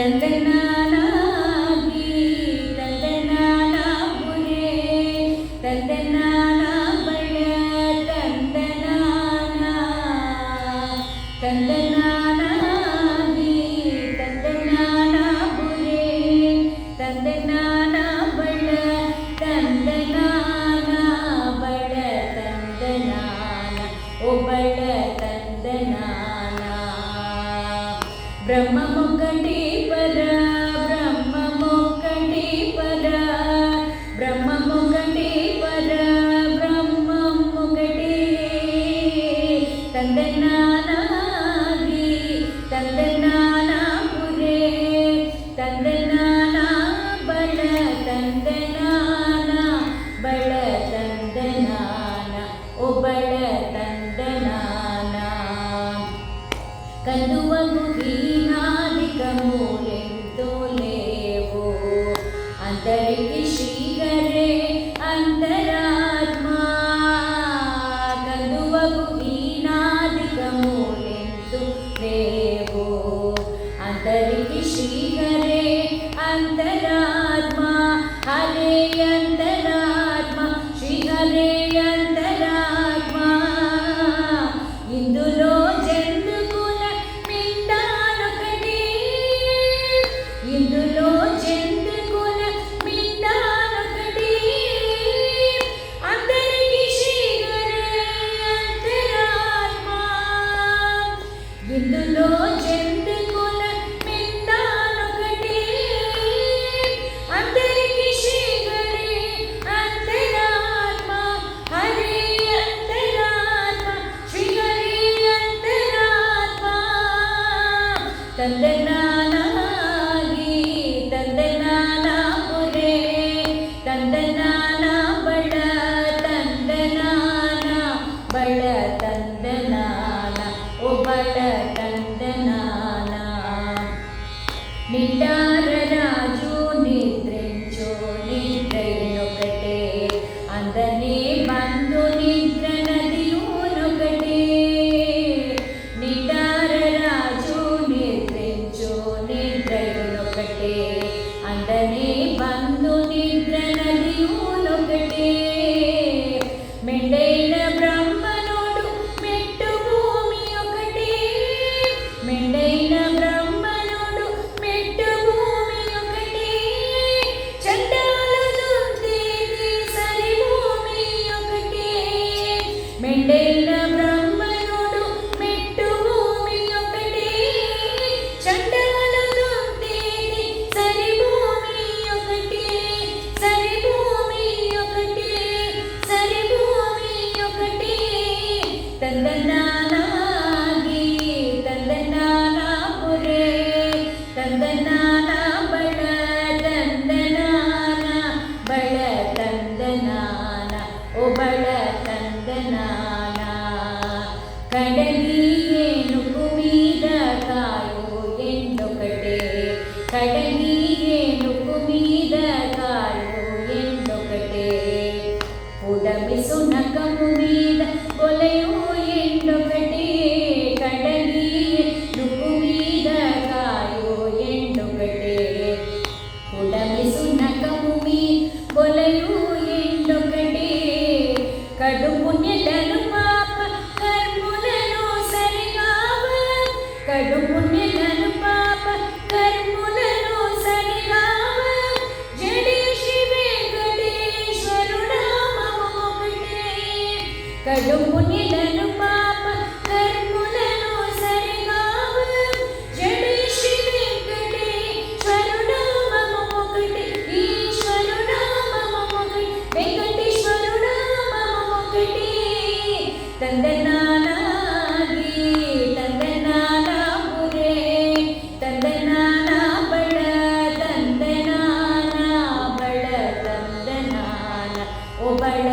ತಂದನಾನಾಗಿ ತಂದನಾನ ಬುರೆ ತಂದನಾನ ಬಳ ತಂದನಾನ ತಂದನಾನಾಗಿ ತಂದನಾನ ಬುರೆ ತಂದನಾನ ಬಳ ತಂದನಾನ ಬಳ ತಂದನಾನ ಓ ಬಳ ತಂದನಾನ ಬ್ರಹ್ಮಮೊಕ್ಕಟಿ ಪರ ಬ್ರಹ್ಮಮೊಕ್ಕಟಿ ಪರ ಬ್ರಹ್ಮಮೊಕ್ಕಟಿ ಪರ ಬ್ರಹ್ಮಮೊಕ್ಕಟಿ ತಂದನಾನಾಗಿ ತಂದನಾನ ಪುರೇ ತಂದನಾನ ಬಳ ತಂದನಾನ ಬಳ ತಂದನಾನ ಓ ಬಳ ತಂದನಾನ ಕಂದುವಗು ಹೀನಾದಿಕಮೂಲೆಂದು ಲೇವು ಅಂತರಿಗೆ ಶ್ರೀಗರೆ ಅಂತರಾತ್ಮ ಕಂದುವಗು ಹೀನಾದಿಕಮೂಲೆಂದು ಲೇವು ಅಂತರಿಗೆ ಶ್ರೀಗರೆ ಅಂತರಾತ್ಮ ಹರೇ ಅಂತರಾತ್ಮ ಶ್ರೀಹರೇ ಅಂತರಾತ್ಮ ఇందులో జంతుకుల మిండానొకటి ఇందులో జంతుకుల మిండానొకటి అందరికి శ్రీహరే అంతరాత్మ ఇందులో జంతుకుల మిండానొకటి అందరికి శ్రీహరే అంతరాత్మ హరే ತಂದನಾನಾಗಿ ತಂದನಾನ ಪುರೇ ತಂದನಾನ ಬಳ ತಂದನಾನ ಬಳ ತಂದನಾನ ಓ ಬಳ ತಂದನಾನ నిండార రాజు నిద్రించు నిద్రైనొకటే అందనే బంధు నిద్ర నదియునొకటే నిండార రాజు నిద్రించు నిద్రైనొకటే అందనే బంధు నిద్ర నదియునొకటే మెండైన బ్రహ్మనుడు మెట్టు భూమి ఒకటే మెండైన బ్రహ్మనుడు మెట్టు భూమి ఒకటే చండాలు దుర్దేవి సరి భూమి ఒకటే మెండైన బ్రహ్మనుడు మెట్టు భూమి ఒకటే చండాలు దుర్దేవి సరి భూమి ఒకటే సరి భూమి ఒకటే సరి భూమి ఒకటే ತಂದನಾನಾಗಿ ತಂದನಾನ ಪುರೇ ತಂದನಾನ ಬಳ ತಂದನಾನ ಬಳ ತಂದನಾನ ಓ ಬಳ ತಂದನಾನ ಕಡಗಿಯೇನು ಕುಮೀದ ಕಾಯೋ ಎಂದೊಕಟೆ ಕಡಗಿಯೇನು ಕುಮೀದ ಕಾಯೋ ಎಂದೊಕಟೆ ಉಡಮಿಸು ನಕಮು మీద కొలయు ఎండొకటి కడగి నువ్వు మీద కాయో ఎండొకటి ఉడమిసు నకము మీ కొలయు ఎండొకటి కడుపు నెలను పాప కర్ములను సరిగావ కడుపు నెలను పాప కర్ములను సరిగావ జడేశి వెంకటేశ్వరుడామొకటే కడుపు నెలను పాప కర్ములను సరిగావ జడేశి వెంకటేశ్వరుడామొకటే ఈశ్వరుడామొకటే వెంకటేశ్వరుడామొకటే ತಂದನಾನಾಗಿ ತಂದನಾನ ಪುರೇ ತಂದನಾನ ಬಳ ತಂದನಾನ ಬಳ ತಂದನಾನ ಓ ಬಳ